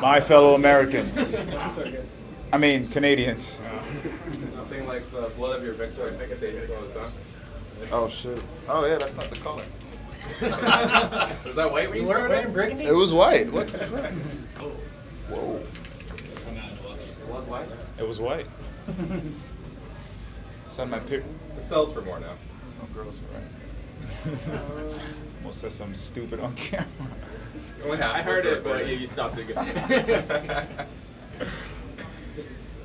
My fellow Americans. I mean, Canadians. Nothing like the blood of your victims. Oh, shit. Oh, yeah, that's not the color. Was that white when you weren't started? wearing burgundy? It was white. What the fuck? Whoa. It was white? It was white. It's on my pic. It sells for more now. Oh, girls are right. Almost said something stupid on camera. Only half I heard was it, but recorded. you stopped it.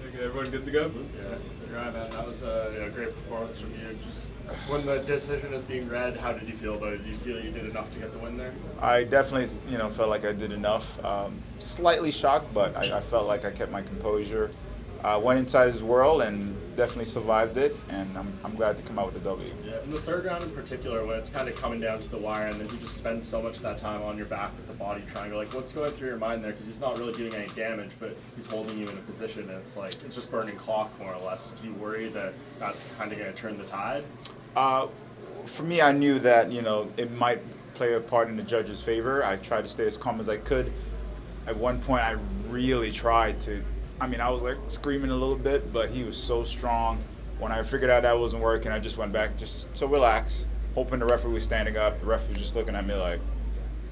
Okay, everyone good to go? Yeah, Uriah, man, that was a great performance from you. Just when the decision is being read, how did you feel about it? Did you feel you did enough to get the win there? I definitely, felt like I did enough. Slightly shocked, but I felt like I kept my composure. Went inside his world and definitely survived it, and I'm glad to come out with a W. Yeah, in the third round in particular, when it's kind of coming down to the wire, and then he just spends so much of that time on your back with the body triangle. Like, what's going through your mind there? Because he's not really doing any damage, but he's holding you in a position, and it's like it's just burning clock more or less. Do you worry that that's kind of going to turn the tide? For me, I knew that it might play a part in the judge's favor. I tried to stay as calm as I could. At one point, I really tried to. I was like screaming a little bit, but he was so strong. When I figured out that wasn't working, I just went back, just so relax, hoping the referee was standing up. The referee was just looking at me like,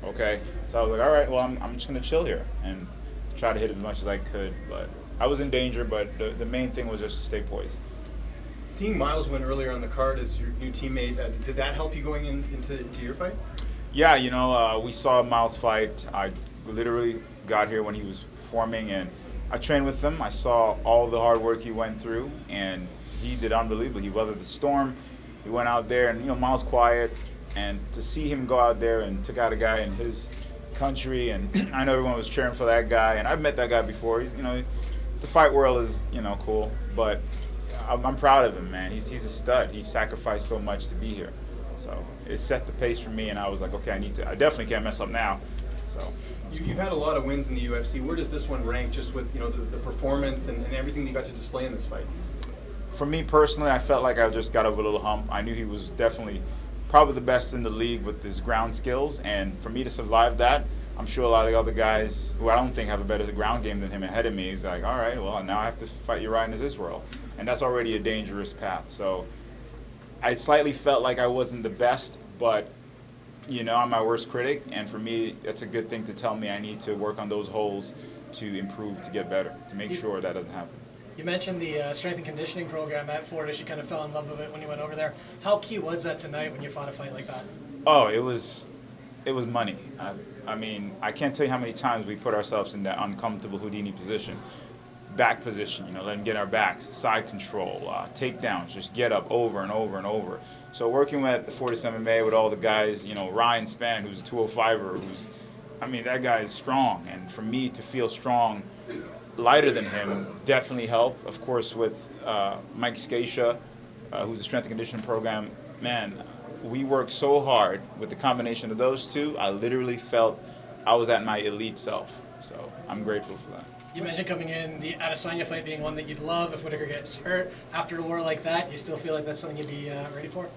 okay. So I was like, all right, well, I'm just going to chill here and try to hit as much as I could. But I was in danger, but the main thing was just to stay poised. Seeing Miles win earlier on the card as your new teammate, did that help you going into your fight? Yeah, we saw Miles fight. I literally got here when he was performing, and I trained with him. I saw all the hard work he went through, and he did unbelievable. He weathered the storm. He went out there, and Miles quiet, and to see him go out there and took out a guy in his country, and I know everyone was cheering for that guy, and I've met that guy before. He's, the fight world is, cool, but I'm proud of him, man. He's a stud. He sacrificed so much to be here, so it set the pace for me, and I was like, okay, I definitely can't mess up now. So. You've had a lot of wins in the UFC. Where does this one rank, just with the performance and everything that you got to display in this fight? For me personally, I felt like I just got over a little hump. I knew he was definitely probably the best in the league with his ground skills, and for me to survive that, I'm sure a lot of the other guys who I don't think have a better ground game than him ahead of me is like, all right, well, now I have to fight Uriah in his world, and that's already a dangerous path. So I slightly felt like I wasn't the best, but I'm my worst critic, and for me, it's a good thing to tell me I need to work on those holes to improve, to get better, to make sure that doesn't happen. You mentioned the strength and conditioning program at Fortis. You kind of fell in love with it when you went over there. How key was that tonight when you fought a fight like that? Oh, it was money. I can't tell you how many times we put ourselves in that uncomfortable Houdini position. Back position, let them get our backs, side control, takedowns, just get up over and over and over. So working with Fortis MMA with all the guys, Ryan Spann, who's a 205er, that guy is strong. And for me to feel strong, lighter than him, definitely helped. Of course, with Mike Scatia, who's a strength and conditioning program, man, we worked so hard with the combination of those two. I literally felt I was at my elite self. So I'm grateful for that. You mentioned coming in, the Adesanya fight being one that you'd love if Whittaker gets hurt. After a war like that, you still feel like that's something you'd be ready for?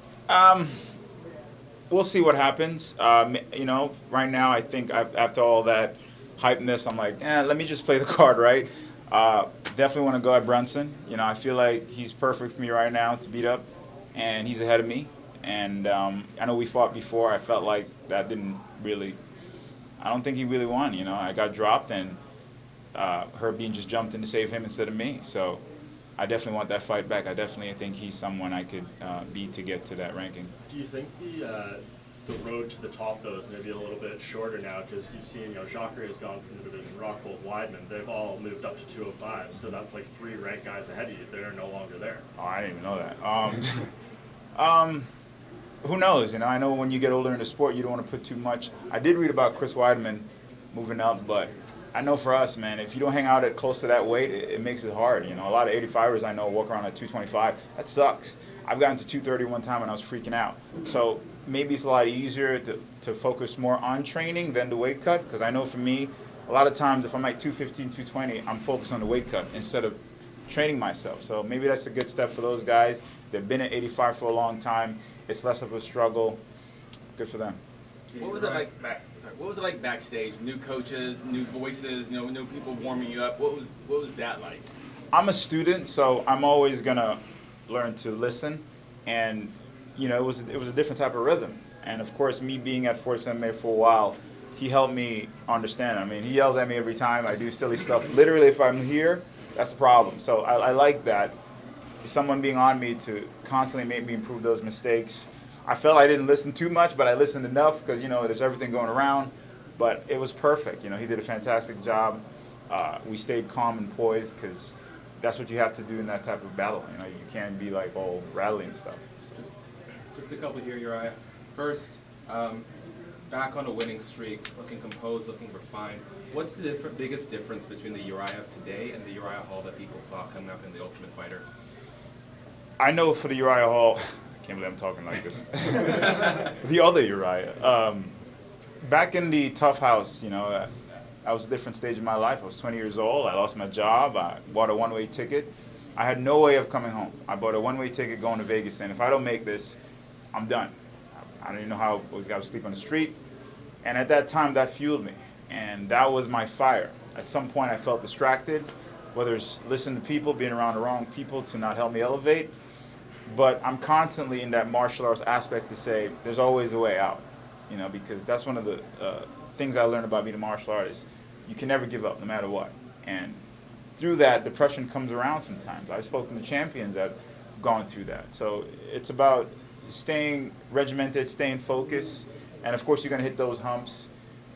We'll see what happens. Right now I think after all that hypeness, I'm like, let me just play the card right. Definitely want to go at Brunson. I feel like he's perfect for me right now to beat up, and he's ahead of me. And I know we fought before. I felt like that didn't really, I don't think he really won. I got dropped, and Herbie just jumped in to save him instead of me. So I definitely want that fight back. I definitely think he's someone I could beat to get to that ranking. Do you think the road to the top, though, is maybe a little bit shorter now? Because you've seen, Jacare has gone from the division, Rockhold, Weidman. They've all moved up to 205. So that's like 3 ranked guys ahead of you. They're no longer there. Oh, I didn't even know that. Who knows? I know when you get older in the sport, you don't want to put too much. I did read about Chris Weidman moving up, but I know for us, man, if you don't hang out at close to that weight, it makes it hard. A lot of 85ers I know walk around at 225. That sucks. I've gotten to 230 one time and I was freaking out. So maybe it's a lot easier to focus more on training than the weight cut, because I know for me, a lot of times if I'm at 215, 220, I'm focused on the weight cut instead of training myself. So maybe that's a good step for those guys. They've been at 85 for a long time. It's less of a struggle. Good for them. What was it like what was it like backstage? New coaches, new voices, new people warming you up. What was that like? I'm a student, so I'm always gonna learn to listen, and it was a different type of rhythm. And of course, me being at Fortis MMA for a while, he helped me understand. I mean, he yells at me every time I do silly stuff. Literally, if I'm here, that's a problem. So I like that. Someone being on me to constantly make me improve those mistakes. I felt I didn't listen too much, but I listened enough because, there's everything going around. But it was perfect. He did a fantastic job. We stayed calm and poised because that's what you have to do in that type of battle. You can't be like all rattling and stuff. Just a couple here, Uriah. First, back on a winning streak, looking composed, looking refined. What's the biggest difference between the Uriah of today and the Uriah Hall that people saw coming up in The Ultimate Fighter? I know for the Uriah Hall, I can't believe I'm talking like this. The other Uriah. Back in the tough house, I was a different stage of my life. I was 20 years old. I lost my job. I bought a one-way ticket. I had no way of coming home. I bought a one-way ticket going to Vegas, and if I don't make this, I'm done. I don't even know how I was going to sleep on the street. And at that time, that fueled me, and that was my fire. At some point, I felt distracted, whether it's listening to people, being around the wrong people to not help me elevate. But I'm constantly in that martial arts aspect to say there's always a way out, because that's one of the things I learned about being a martial artist. You can never give up, no matter what. And through that, depression comes around sometimes. I've spoken to champions that have gone through that. So it's about staying regimented, staying focused, and of course you're going to hit those humps.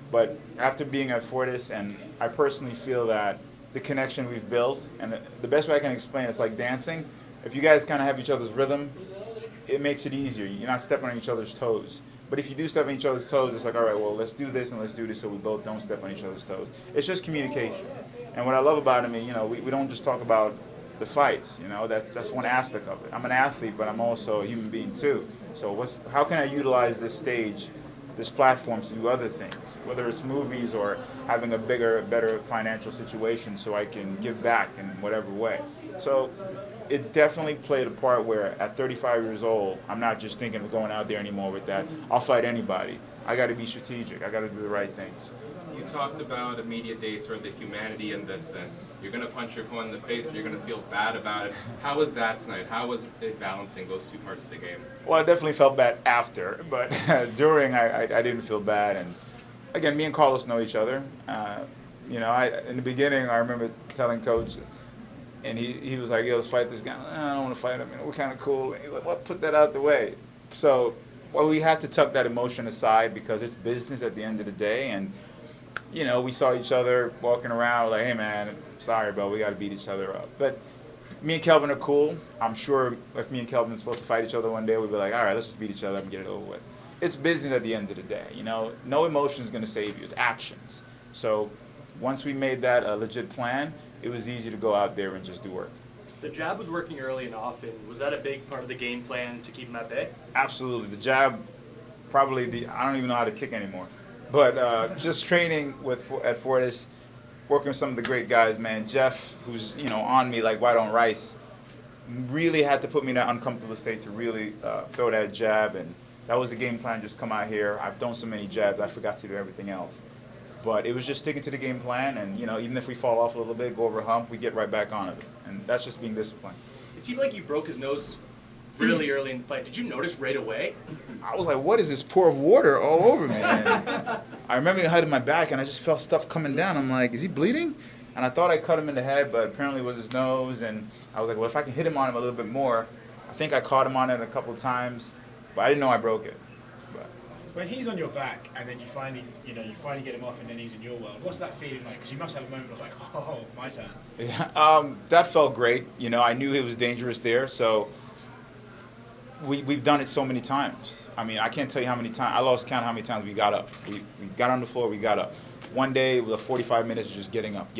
But after being at Fortis, and I personally feel that the connection we've built, and the best way I can explain it, it's like dancing. If you guys kind of have each other's rhythm, it makes it easier. You're not stepping on each other's toes. But if you do step on each other's toes, it's like, all right, well, let's do this and let's do this so we both don't step on each other's toes. It's just communication. And what I love about it, we don't just talk about the fights, that's one aspect of it. I'm an athlete, but I'm also a human being too. So how can I utilize this stage, this platform to do other things, whether it's movies or having a bigger, better financial situation so I can give back in whatever way. So it definitely played a part where at 35 years old, I'm not just thinking of going out there anymore with that. I'll fight anybody. I got to be strategic. I got to do the right things. You talked about a media day, sort of the humanity in this, and you're going to punch your opponent in the face and you're going to feel bad about it. How was that tonight? How was it balancing those two parts of the game? Well, I definitely felt bad after, but during I didn't feel bad. And again, me and Carlos know each other. In the beginning, I remember telling Coach, and he was like, yo, let's fight this guy. I don't want to fight him. We're kind of cool. And he's like, well, put that out the way. So we had to tuck that emotion aside because it's business at the end of the day. And, we saw each other walking around like, hey, man, sorry, bro, we got to beat each other up. But me and Kelvin are cool. I'm sure if me and Kelvin are supposed to fight each other one day, we'd be like, all right, let's just beat each other up and get it over with. It's business at the end of the day. No emotion is going to save you. It's actions. So once we made that a legit plan, it was easy to go out there and just do work. The jab was working early and often. Was that a big part of the game plan to keep him at bay? Absolutely. The jab, probably I don't even know how to kick anymore. But just training at Fortis, working with some of the great guys, man. Jeff, who's on me like white on rice, really had to put me in that uncomfortable state to really throw that jab. And that was the game plan, just come out here. I've thrown so many jabs, I forgot to do everything else. But it was just sticking to the game plan, and even if we fall off a little bit, go over a hump, we get right back on it. And that's just being disciplined. It seemed like you broke his nose really early in the fight. Did you notice right away? I was like, what is this pour of water all over me? And I remember it hurting my back, and I just felt stuff coming down. I'm like, is he bleeding? And I thought I cut him in the head, but apparently it was his nose. And I was like, well, if I can hit him on him a little bit more. I think I caught him on it a couple of times, but I didn't know I broke it. When he's on your back and then you finally get him off and then he's in your world, what's that feeling like? Because you must have a moment of like, oh, my turn. Yeah, that felt great. I knew it was dangerous there, so we've done it so many times. I mean, I can't tell you how many times. I lost count how many times we got up. We got on the floor, we got up. One day, it was 45 minutes of just getting up.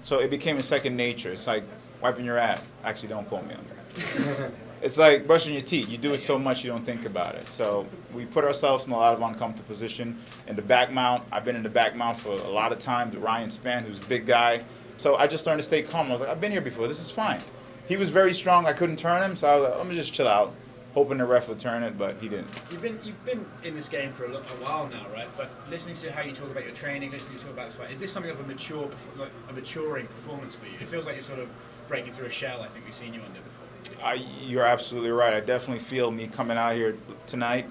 So it became a second nature. It's like wiping your ass. Actually, don't quote me on that. It's like brushing your teeth. You do it so much you don't think about it. So we put ourselves in a lot of uncomfortable position. In the back mount, I've been in the back mount for a lot of times. Ryan Spann, who's a big guy. So I just learned to stay calm. I was like, I've been here before. This is fine. He was very strong. I couldn't turn him. So I was like, let me just chill out. hoping the ref would turn it, but he didn't. You've been in this game for a while now, right? But listening to how you talk about your training, listening to you talk about this fight, is this something of a maturing performance for you? It feels like you're sort of breaking through a shell. I think we've seen you under before. You're absolutely right. I definitely feel me coming out here tonight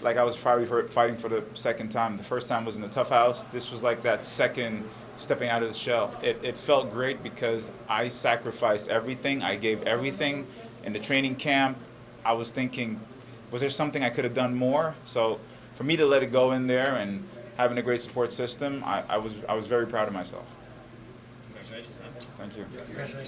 like I was probably fighting for the second time. The first time was in the Tough House. This was like that second stepping out of the shell. It felt great because I sacrificed everything. I gave everything in the training camp. I was thinking, was there something I could have done more? So for me to let it go in there and having a great support system, I was very proud of myself. Congratulations, man. Thank you. Congratulations.